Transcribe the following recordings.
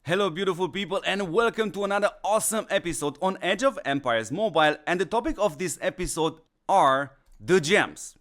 Hello beautiful people and welcome to another awesome episode on Age of Empires Mobile, and the topic of this episode are the gems.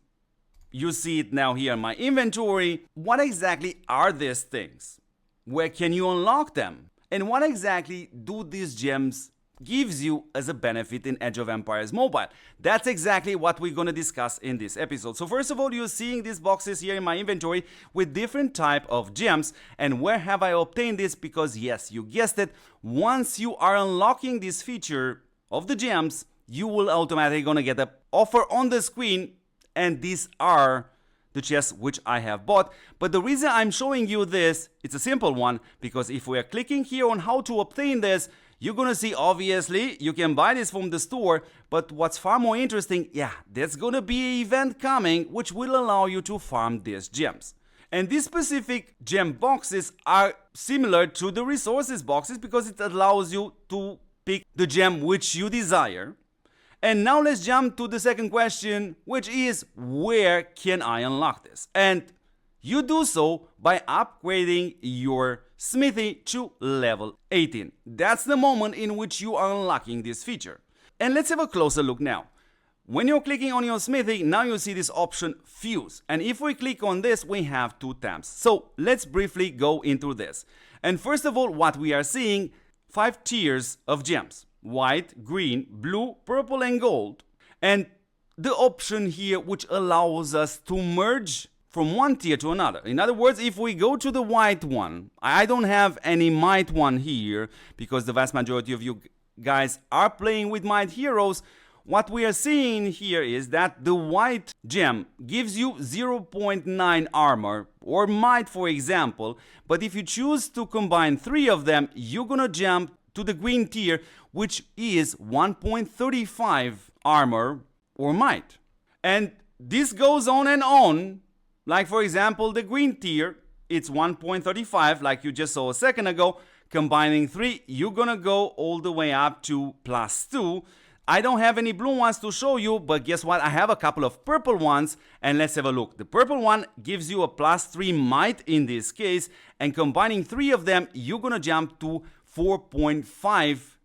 You see it now here in my inventory. What exactly are these things? Where can you unlock them? And what exactly do these gems gives you as a benefit in Age of Empires Mobile? That's exactly what we're gonna discuss in this episode. So first of all, you're seeing these boxes here in my inventory with different type of gems. And where have I obtained this? Because yes, you guessed it, once you are unlocking this feature of the gems, you will automatically gonna get an offer on the screen, and these are the chests which I have bought. But the reason I'm showing you this, it's a simple one, because if we are clicking here on how to obtain this, you're gonna see, obviously, you can buy this from the store, but what's far more interesting, there's gonna be an event coming which will allow you to farm these gems. And these specific gem boxes are similar to the resources boxes because it allows you to pick the gem which you desire. And now let's jump to the second question, which is, where can I unlock this? And you do so by upgrading your Smithy to level 18. That's the moment in which you are unlocking this feature. And let's have a closer look now. When you're clicking on your Smithy, now you see this option Fuse. And if we click on this, we have two tabs. So let's briefly go into this. And first of all, what we are seeing, 5 tiers of gems. White, green, blue, purple and gold. And the option here which allows us to merge from one tier to another. In other words, if we go to the white one, I don't have any might one here because the vast majority of you guys are playing with might heroes. What we are seeing here is that the white gem gives you 0.9 armor or might, for example, but if you choose to combine 3 of them, you're gonna jump to the green tier, which is 1.35 armor or might. And this goes on and on. Like for example, the green tier, it's 1.35 like you just saw a second ago. Combining 3, you're gonna go all the way up to +2. I don't have any blue ones to show you, but guess what? I have a couple of purple ones, and let's have a look. The purple one gives you a +3 might in this case, and combining 3 of them, you're gonna jump to 4.5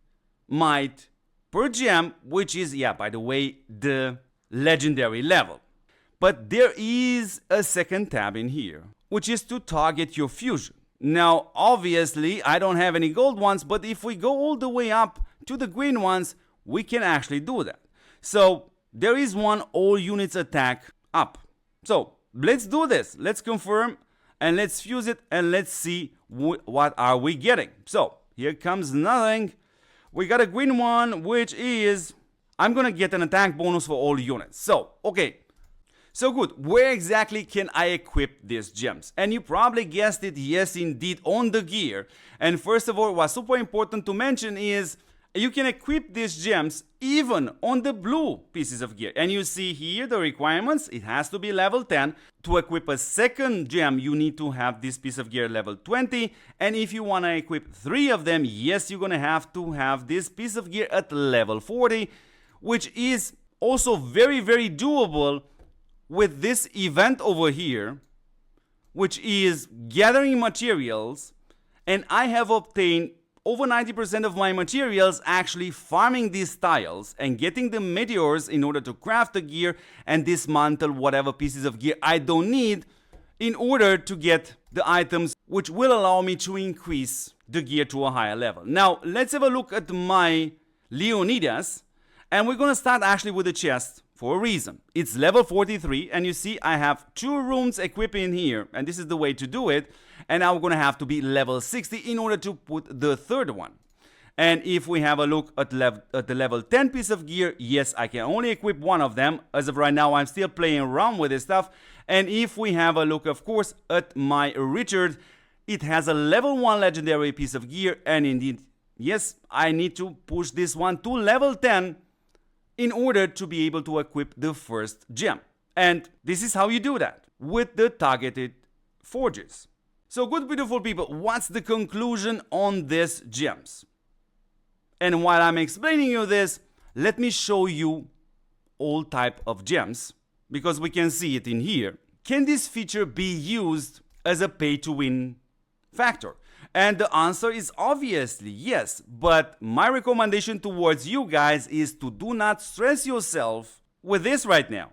might per gem, which is, by the way, the legendary level. But there is a second tab in here, which is to target your fusion. Now, obviously, I don't have any gold ones, but if we go all the way up to the green ones, we can actually do that. So there is one all units attack up. So let's do this. Let's confirm and let's fuse it and let's see what are we getting. So here comes nothing. We got a green one, which is, I'm gonna get an attack bonus for all units. So, okay. So good, where exactly can I equip these gems? And you probably guessed it, yes indeed, on the gear. And first of all, what's super important to mention is you can equip these gems even on the blue pieces of gear. And you see here the requirements, it has to be level 10. To equip a second gem, you need to have this piece of gear level 20. And if you want to equip 3 of them, yes, you're going to have this piece of gear at level 40, which is also very, very doable with this event over here, which is gathering materials. And I have obtained over 90% of my materials actually farming these tiles and getting the meteors in order to craft the gear and dismantle whatever pieces of gear I don't need in order to get the items which will allow me to increase the gear to a higher level. Now, let's have a look at my Leonidas, and we're gonna start actually with the chest for a reason. It's level 43, and you see I have 2 rooms equipped in here, and this is the way to do it. And now we're gonna have to be level 60 in order to put the third one. And if we have a look at the level 10 piece of gear, yes, I can only equip one of them. As of right now, I'm still playing around with this stuff. And if we have a look, of course, at my Richard, it has a level 1 legendary piece of gear, and indeed, yes, I need to push this one to level 10 in order to be able to equip the first gem. And this is how you do that, with the targeted forges. So good beautiful people, what's the conclusion on these gems? And while I'm explaining you this, let me show you all type of gems, because we can see it in here. Can this feature be used as a pay to win factor? And the answer is obviously yes, but my recommendation towards you guys is to do not stress yourself with this right now.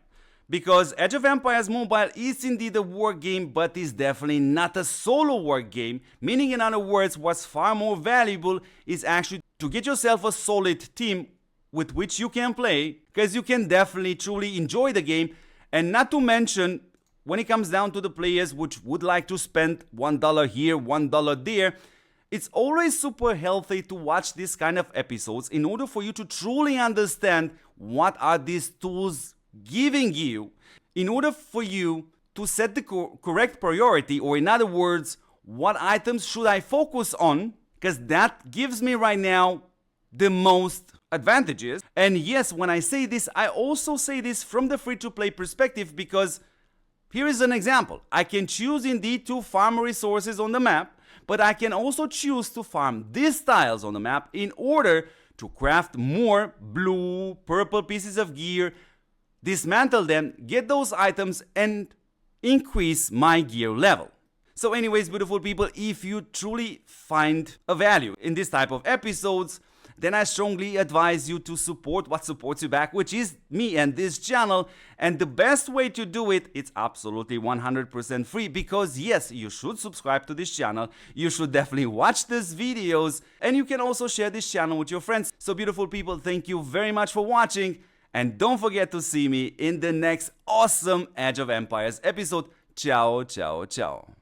Because Age of Empires Mobile is indeed a war game, but is definitely not a solo war game, meaning in other words, what's far more valuable is actually to get yourself a solid team with which you can play, because you can definitely truly enjoy the game. And not to mention, when it comes down to the players which would like to spend $1 here, $1 there, it's always super healthy to watch this kind of episodes in order for you to truly understand what are these tools giving you, in order for you to set the correct priority, or in other words, what items should I focus on, because that gives me right now the most advantages. And yes, when I say this, I also say this from the free-to-play perspective, because here is an example. I can choose indeed to farm resources on the map, but I can also choose to farm these tiles on the map in order to craft more blue, purple pieces of gear, dismantle them, get those items, and increase my gear level. So anyways, beautiful people, if you truly find a value in this type of episodes, then I strongly advise you to support what supports you back, which is me and this channel. And the best way to do it, it's absolutely 100% free, because yes, you should subscribe to this channel, you should definitely watch these videos, and you can also share this channel with your friends. So beautiful people, thank you very much for watching, and don't forget to see me in the next awesome Age of Empires episode. Ciao, ciao, ciao.